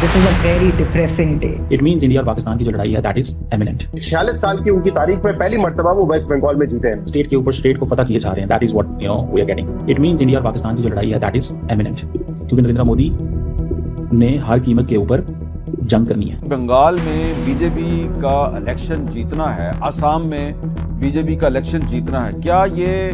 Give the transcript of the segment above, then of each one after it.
This is a very depressing day. It means India और पाकिस्तान की जो लड़ाई है that is imminent. 46 साल की उनकी तारीख में पहली मर्तबा वो वेस्ट बंगाल में जीते हैं। स्टेट के ऊपर स्टेट को फतह किए जा रहे हैं, that is what we are getting. It means India और पाकिस्तान की जो लड़ाई है that is imminent. क्योंकि नरेंद्र मोदी ने हर कीमत के ऊपर जंग करनी है। बंगाल में बीजेपी का इलेक्शन जीतना है, असम में बीजेपी का इलेक्शन जीतना है, क्या ये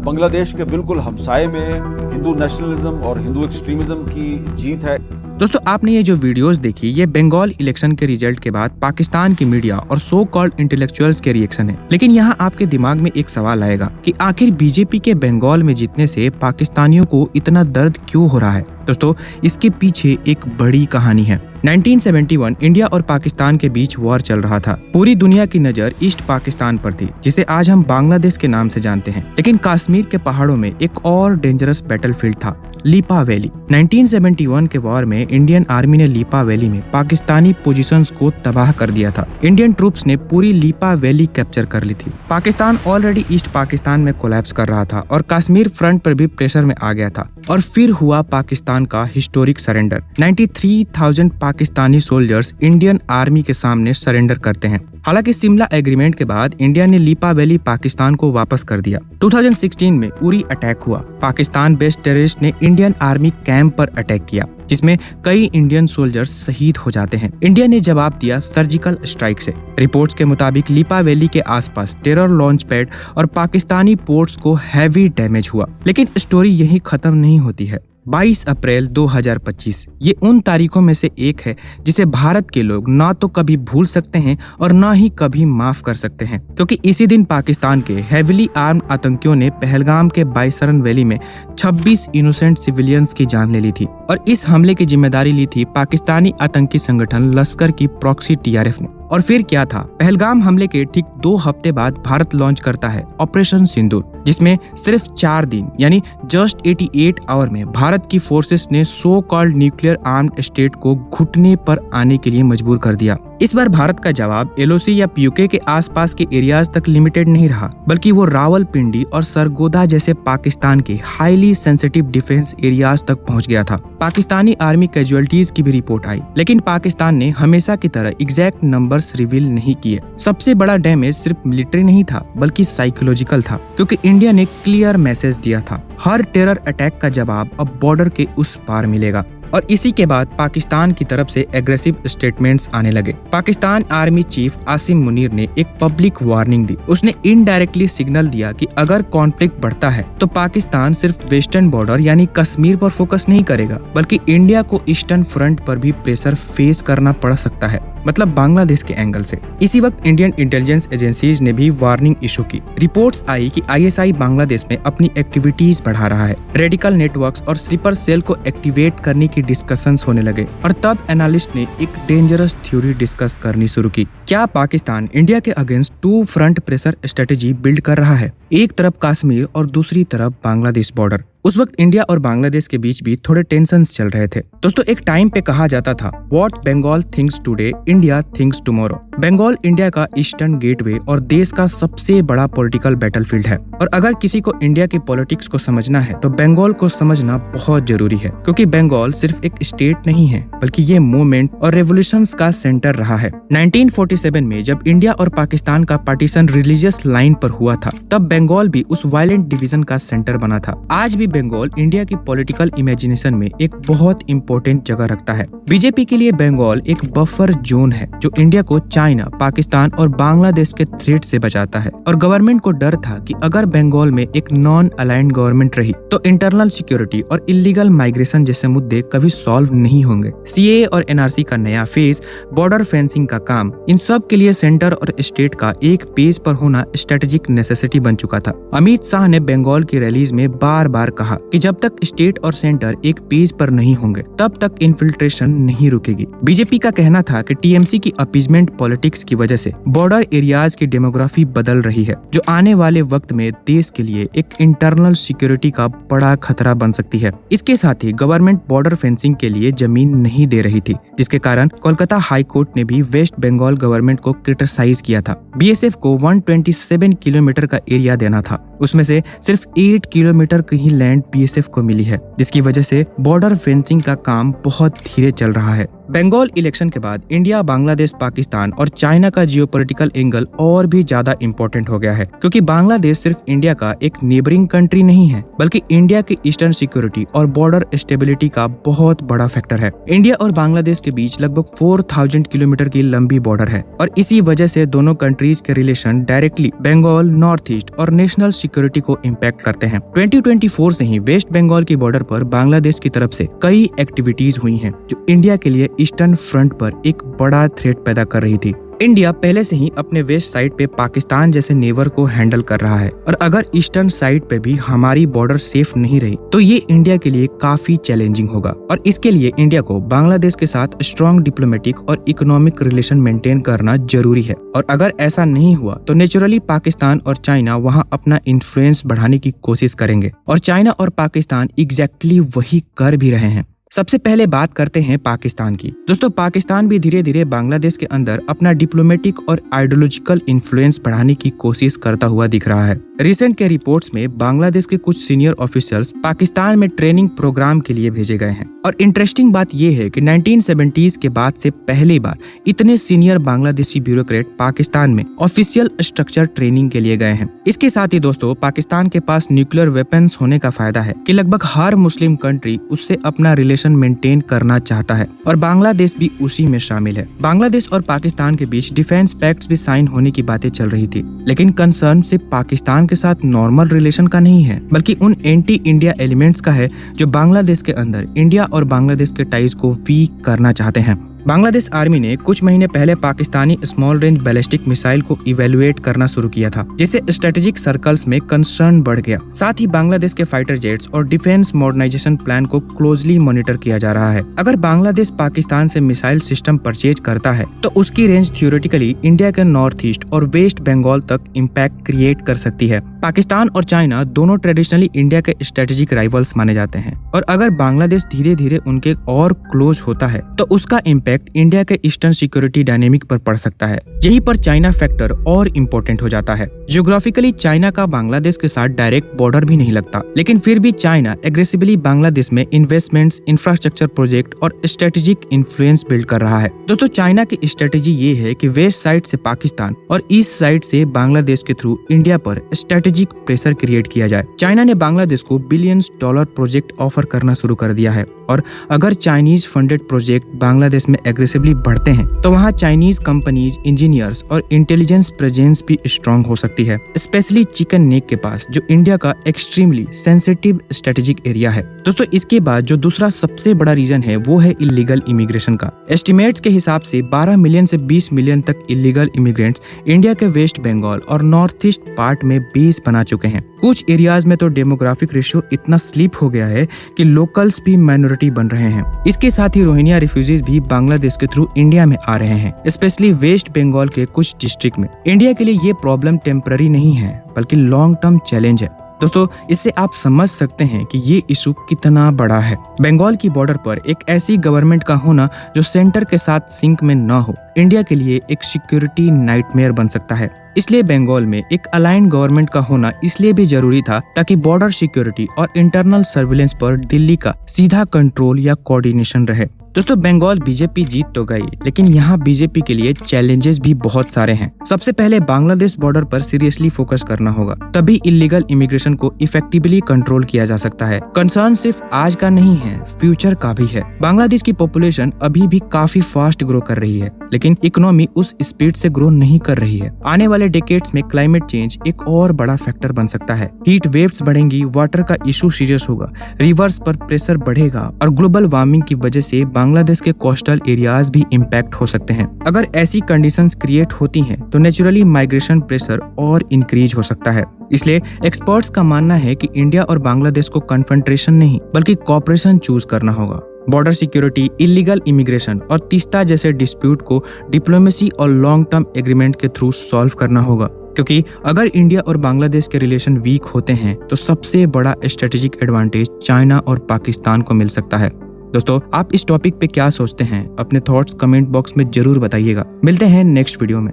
बांग्लादेश के बिल्कुल हमसाये में हिंदू नेशनलिज्म और हिंदू एक्सट्रीमिज्म की जीत है? दोस्तों, आपने ये जो वीडियोस देखी, ये बंगाल इलेक्शन के रिजल्ट के बाद पाकिस्तान की मीडिया और सो कॉल्ड इंटेलेक्चुअल्स के रिएक्शन है। लेकिन यहाँ आपके दिमाग में एक सवाल आएगा कि आखिर बीजेपी के बंगाल में जीतने से पाकिस्तानियों को इतना दर्द क्यों हो रहा है। दोस्तों, इसके पीछे एक बड़ी कहानी है। 1971 इंडिया और पाकिस्तान के बीच वॉर चल रहा था। पूरी दुनिया की नजर ईस्ट पाकिस्तान पर थी, जिसे आज हम बांग्लादेश के नाम से जानते हैं। लेकिन कश्मीर के पहाड़ों में एक और डेंजरस बैटलफील्ड था, लीपा वैली। 1971 के वॉर में इंडियन आर्मी ने लीपा वैली में पाकिस्तानी पोजीशंस को तबाह कर दिया था। इंडियन ट्रूप्स ने पूरी लीपा वैली कैप्चर कर ली थी। पाकिस्तान ऑलरेडी ईस्ट पाकिस्तान में कोलैप्स कर रहा था और कश्मीर फ्रंट पर भी प्रेशर में आ गया था। और फिर हुआ पाकिस्तान का historic surrender. 93,000 Pakistani soldiers Indian army के सामने सरेंडर करते हैं। हालांकि शिमला एग्रीमेंट के बाद इंडिया ने लीपा वैली पाकिस्तान को वापस कर दिया। 2016 में उरी अटैक हुआ। पाकिस्तान बेस्ड टेररिस्ट ने इंडियन आर्मी कैंप पर अटैक किया, जिसमें कई इंडियन सोल्जर्स शहीद हो जाते हैं। इंडिया ने जवाब दिया सर्जिकल स्ट्राइक से। रिपोर्ट्स के मुताबिक लीपा वैली के आसपास टेरर लॉन्च पैड और पाकिस्तानी पोर्ट्स को हैवी डैमेज हुआ। लेकिन स्टोरी यही खत्म नहीं होती है। 22 अप्रैल 2025 ये उन तारीखों में से एक है जिसे भारत के लोग ना तो कभी भूल सकते हैं और ना ही कभी माफ कर सकते हैं, क्योंकि इसी दिन पाकिस्तान के हेविली आर्म्ड आतंकियों ने पहलगाम के बाइसरन वैली में 26 इनोसेंट सिविलियंस की जान ले ली थी। और इस हमले की जिम्मेदारी ली थी पाकिस्तानी आतंकी संगठन लश्कर की प्रॉक्सी TRF ने। और फिर क्या था, पहलगाम हमले के ठीक 2 हफ्ते बाद भारत लॉन्च करता है ऑपरेशन सिंदूर, जिसमें सिर्फ 4 दिन यानी जस्ट 88 आवर में भारत की फोर्सेस ने so called nuclear armed state को घुटने पर आने के लिए मजबूर कर दिया। इस बार भारत का जवाब LOC या PUK के आसपास के एरियाज तक लिमिटेड नहीं रहा, बल्कि वो रावलपिंडी और सरगोदा जैसे पाकिस्तान के हाईली सेंसिटिव डिफेंस एरियाज तक पहुंच गया था। पाकिस्तानी आर्मी कैजुअलिटीज की भी रिपोर्ट आई, लेकिन पाकिस्तान ने हमेशा की तरह एग्जैक्ट नंबर्स रिवील नहीं किए। सबसे बड़ा डैमेज सिर्फ मिलिट्री नहीं था, बल्कि साइकोलॉजिकल था, क्योंकि इंडिया ने क्लियर मैसेज दिया था, हर टेरर अटैक का जवाब अब बॉर्डर के उस पार मिलेगा। और इसी के बाद पाकिस्तान की तरफ से एग्रेसिव स्टेटमेंट्स आने लगे। पाकिस्तान आर्मी चीफ आसिम मुनीर ने एक पब्लिक वार्निंग दी। उसने इनडायरेक्टली सिग्नल दिया कि अगर कॉन्फ्लिक्ट बढ़ता है तो पाकिस्तान सिर्फ वेस्टर्न बॉर्डर यानी कश्मीर पर फोकस नहीं करेगा, बल्कि इंडिया को ईस्टर्न फ्रंट पर भी प्रेशर फेस करना पड़ सकता है, मतलब बांग्लादेश के एंगल से। इसी वक्त इंडियन इंटेलिजेंस एजेंसीज ने भी वार्निंग इशू की। रिपोर्ट्स आई कि ISI बांग्लादेश में अपनी एक्टिविटीज बढ़ा रहा है। रेडिकल नेटवर्क्स और स्लीपर सेल को एक्टिवेट करने की डिस्कशंस होने लगे। और तब एनालिस्ट ने एक डेंजरस थ्योरी डिस्कस करनी शुरू की। क्या पाकिस्तान इंडिया के against 2 front pressure strategy build कर रहा है, एक तरफ कश्मीर और दूसरी तरफ बांग्लादेश बॉर्डर। उस वक्त इंडिया और बांग्लादेश के बीच भी थोड़े टेंशन्स चल रहे थे। दोस्तों, एक टाइम पे कहा जाता था, what Bengal thinks today India thinks tomorrow. Bengal India का ईस्टर्न गेटवे और देश का सबसे बड़ा पॉलिटिकल बैटलफील्ड है। और अगर किसी को इंडिया की पॉलिटिक्स को समझना है तो बंगाल को समझना बहुत जरूरी है, क्योंकि बंगाल सिर्फ एक स्टेट नहीं है, बल्कि ये मूवमेंट और रेवोल्यूशंस का सेंटर रहा है। 1947 में जब इंडिया और पाकिस्तान का पार्टीशन रिलीजियस लाइन पर हुआ था, तब बंगाल भी उस वायलेंट डिवीजन का सेंटर बना था। आज भी बंगाल इंडिया की पॉलिटिकल इमेजिनेशन में एक बहुत इंपॉर्टेंट जगह रखता है। बीजेपी के लिए बंगाल एक बफर जोन है जो इंडिया को चाइना, पाकिस्तान और बांग्लादेश के थ्रेट से बचाता है। और गवर्नमेंट को डर था कि अगर बंगाल में एक नॉन अलाइंड गवर्नमेंट रही तो इंटरनल सिक्योरिटी और इलीगल माइग्रेशन जैसे मुद्दे कभी सॉल्व नहीं होंगे। CAA और NRC का नया फेज, बॉर्डर फेंसिंग का काम, इन सब के लिए सेंटर और स्टेट का एक पेज पर होना स्ट्रेटेजिक नेसेसिटी बन चुका था। अमित शाह ने बंगाल की रैलीज में बार बार कहा कि जब तक स्टेट और सेंटर एक पेज पर नहीं होंगे तब तक इन्फिल्ट्रेशन नहीं रुकेगी। बीजेपी का कहना था कि TMC की अपीजमेंट पॉलिटिक्स की वजह से बॉर्डर एरियाज की डेमोग्राफी बदल रही है, जो आने वाले वक्त में देश के लिए एक इंटरनल सिक्योरिटी का बड़ा खतरा बन सकती है। इसके साथ ही गवर्नमेंट बॉर्डर फेंसिंग के लिए जमीन नहीं दे रही थी, जिसके कारण कोलकाता हाई कोर्ट ने भी वेस्ट बंगाल गवर्नमेंट को क्रिटिसाइज किया था। बीएसएफ को 127 किलोमीटर का एरिया देना था, उसमें से सिर्फ 8 किलोमीटर की ही लैंड बीएसएफ को मिली है, जिसकी वजह से बॉर्डर फेंसिंग का काम बहुत धीरे चल रहा है। बंगाल इलेक्शन के बाद इंडिया, बांग्लादेश, पाकिस्तान और चाइना का जियोपॉलिटिकल एंगल और भी ज्यादा इंपॉर्टेंट हो गया है, क्योंकि बांग्लादेश सिर्फ इंडिया का एक नेबरिंग कंट्री नहीं है, बल्कि इंडिया की ईस्टर्न सिक्योरिटी और बॉर्डर स्टेबिलिटी का बहुत बड़ा फैक्टर है। इंडिया और बांग्लादेश के बीच लगभग 4000 किलोमीटर की लंबी बॉर्डर है और इसी वजह से दोनों कंट्रीज के relation directly Bengal, north east और नेशनल सिक्योरिटी को इम्पैक्ट करते हैं। 2024 से ही वेस्ट बंगाल की बॉर्डर पर बांग्लादेश की तरफ से कई एक्टिविटीज हुई हैं, जो इंडिया के लिए ईस्टर्न फ्रंट पर एक बड़ा थ्रेट पैदा कर रही थी। इंडिया पहले से ही अपने वेस्ट साइड पे पाकिस्तान जैसे नेबर को हैंडल कर रहा है और अगर ईस्टर्न साइड पे भी हमारी बॉर्डर सेफ नहीं रही तो ये इंडिया के लिए काफी चैलेंजिंग होगा और इसके लिए इंडिया को बांग्लादेश के साथ स्ट्रॉन्ग डिप्लोमेटिक और इकोनॉमिक रिलेशन मेंटेन करना जरूरी है। और अगर ऐसा नहीं हुआ तो नेचुरली पाकिस्तान और चाइना वहाँ अपना इन्फ्लुएंस बढ़ाने की कोशिश करेंगे और चाइना और पाकिस्तान एग्जैक्टली वही कर भी रहे हैं। सबसे पहले बात करते हैं पाकिस्तान की। दोस्तों, पाकिस्तान भी धीरे धीरे बांग्लादेश के अंदर अपना डिप्लोमेटिक और आइडियोलॉजिकल इन्फ्लुएंस बढ़ाने की कोशिश करता हुआ दिख रहा है। रिसेंट के रिपोर्ट्स में बांग्लादेश के कुछ सीनियर ऑफिसर्स पाकिस्तान में ट्रेनिंग प्रोग्राम के लिए भेजे गए हैं और इंटरेस्टिंग बात यह है कि 1970s के बाद से पहली बार इतने सीनियर बांग्लादेशी ब्यूरोक्रेट पाकिस्तान में ऑफिशियल स्ट्रक्चर ट्रेनिंग के लिए गए हैं। इसके साथ ही दोस्तों, पाकिस्तान के पास न्यूक्लियर वेपन्स होने का फायदा है कि लगभग हर मुस्लिम कंट्री उससे अपना रिलेशन मेंटेन करना चाहता है और बांग्लादेश भी उसी में शामिल है। बांग्लादेश और पाकिस्तान के बीच डिफेंस पैक्ट्स भी साइन होने की बातें चल रही थी, लेकिन कंसर्न सिर्फ पाकिस्तान के साथ नॉर्मल रिलेशन का नहीं है, बल्कि उन एंटी इंडिया एलिमेंट्स का है जो बांग्लादेश के अंदर इंडिया और बांग्लादेश के टाइज को वीक करना चाहते हैं। बांग्लादेश आर्मी ने कुछ महीने पहले Pakistani small range ballistic missile को इवेलुएट करना शुरू किया था, जिससे स्ट्रेटेजिक सर्कल्स में कंसर्न बढ़ गया। साथ ही बांग्लादेश के फाइटर जेट्स और डिफेंस मॉडर्नाइजेशन प्लान को क्लोजली मॉनिटर किया जा रहा है। अगर बांग्लादेश पाकिस्तान से मिसाइल सिस्टम परचेज करता है तो उसकी रेंज थ्योरेटिकली इंडिया के नॉर्थ ईस्ट और वेस्ट बंगाल तक इम्पैक्ट क्रिएट कर सकती है। पाकिस्तान और चाइना दोनों ट्रेडिशनली इंडिया के स्ट्रेटेजिक राइवल्स माने जाते हैं और अगर बांग्लादेश धीरे धीरे उनके और क्लोज होता है तो उसका इम्पैक्ट इंडिया के ईस्टर्न सिक्योरिटी डायनेमिक पर पड़ सकता है। यहीं पर चाइना फैक्टर और इम्पोर्टेंट हो जाता है। जियोग्राफिकली चाइना का बांग्लादेश के साथ डायरेक्ट बॉर्डर भी नहीं लगता, लेकिन फिर भी चाइना एग्रेसिवली बांग्लादेश में इन्वेस्टमेंट्स, इंफ्रास्ट्रक्चर प्रोजेक्ट और स्ट्रेटेजिक इन्फ्लुएंस बिल्ड कर रहा है। दोस्तों, चाइना की स्ट्रेटेजी ये है कि वेस्ट साइड से पाकिस्तान और ईस्ट साइड से बांग्लादेश के थ्रू इंडिया पर स्ट्रेटेजिक प्रेशर क्रिएट किया जाए। चाइना ने बांग्लादेश को बिलियंस डॉलर प्रोजेक्ट ऑफर करना शुरू कर दिया है और अगर चाइनीज फंडेड प्रोजेक्ट बांग्लादेश में एग्रेसिवली बढ़ते हैं तो वहाँ चाइनीज कंपनीज, इंजीनियर्स और इंटेलिजेंस प्रेजेंस भी स्ट्रॉन्ग हो सकती है, स्पेशली चिकन नेक के पास, जो इंडिया का एक्सट्रीमली सेंसिटिव स्ट्रेटेजिक एरिया है। दोस्तों, इसके बाद जो दूसरा सबसे बड़ा रीजन है वो है इलीगल इमिग्रेशन का। एस्टिमेट्स के हिसाब से 12 मिलियन से 20 मिलियन तक इलीगल इमिग्रेंट्स इंडिया के वेस्ट बंगाल और नॉर्थ ईस्ट पार्ट में बेस बना चुके हैं। कुछ एरियाज में तो डेमोग्राफिक रेशियो इतना स्लिप हो गया है कि लोकल्स भी माइनॉरिटी बन रहे हैं। इसके साथ ही रोहिंग्या रिफ्यूजीज भी बांग्लादेश के थ्रू इंडिया में आ रहे हैं, स्पेशली वेस्ट बंगाल के कुछ डिस्ट्रिक्ट में। इंडिया के लिए ये प्रॉब्लम टेम्पररी नहीं है बल्कि लॉन्ग टर्म चैलेंज है। दोस्तों, इससे आप समझ सकते हैं कि ये इशू कितना बड़ा है। बंगाल की बॉर्डर पर एक ऐसी गवर्नमेंट का होना जो सेंटर के साथ सिंक में न हो, इंडिया के लिए एक सिक्योरिटी नाइटमेयर बन सकता है। इसलिए बंगाल में एक अलाइंड गवर्नमेंट का होना इसलिए भी जरूरी था ताकि बॉर्डर सिक्योरिटी और इंटरनल सर्विलेंस पर दिल्ली का सीधा कंट्रोल या कोऑर्डिनेशन रहे। दोस्तों, बंगाल बीजेपी जीत तो गई, लेकिन यहाँ बीजेपी के लिए चैलेंजेस भी बहुत सारे हैं। सबसे पहले बांग्लादेश बॉर्डर पर सीरियसली फोकस करना होगा, तभी इलीगल इमिग्रेशन को इफेक्टिवली कंट्रोल किया जा सकता है। कंसर्न सिर्फ आज का नहीं है, फ्यूचर का भी है। बांग्लादेश की पॉपुलेशन अभी भी काफी फास्ट ग्रो कर रही है, लेकिन इकोनॉमी उस स्पीड से ग्रो नहीं कर रही है। आने वाले डेकेड्स में क्लाइमेट चेंज एक और बड़ा फैक्टर बन सकता है। हीट वेव्स बढ़ेंगी, वाटर का इशू सीरियस होगा, रिवर्स पर प्रेशर बढ़ेगा और ग्लोबल वार्मिंग की वजह से बांग्लादेश के कोस्टल एरियाज भी इम्पैक्ट हो सकते हैं। अगर ऐसी कंडीशंस क्रिएट होती हैं तो नेचुरली माइग्रेशन प्रेशर और इंक्रीज हो सकता है। इसलिए एक्सपर्ट्स का मानना है कि इंडिया और बांग्लादेश को कन्फ्रंटेशन नहीं बल्कि कोऑपरेशन चूज करना होगा। बॉर्डर सिक्योरिटी, इलीगल इमिग्रेशन और तीस्ता जैसे डिस्प्यूट को डिप्लोमेसी और लॉन्ग टर्म एग्रीमेंट के थ्रू सॉल्व करना होगा, क्योंकि अगर इंडिया और बांग्लादेश के रिलेशन वीक होते हैं तो सबसे बड़ा स्ट्रेटेजिक एडवांटेज चाइना और पाकिस्तान को मिल सकता है। दोस्तों, आप इस टॉपिक पे क्या सोचते हैं? अपने थॉट्स कमेंट बॉक्स में जरूर बताइएगा। मिलते हैं नेक्स्ट वीडियो में।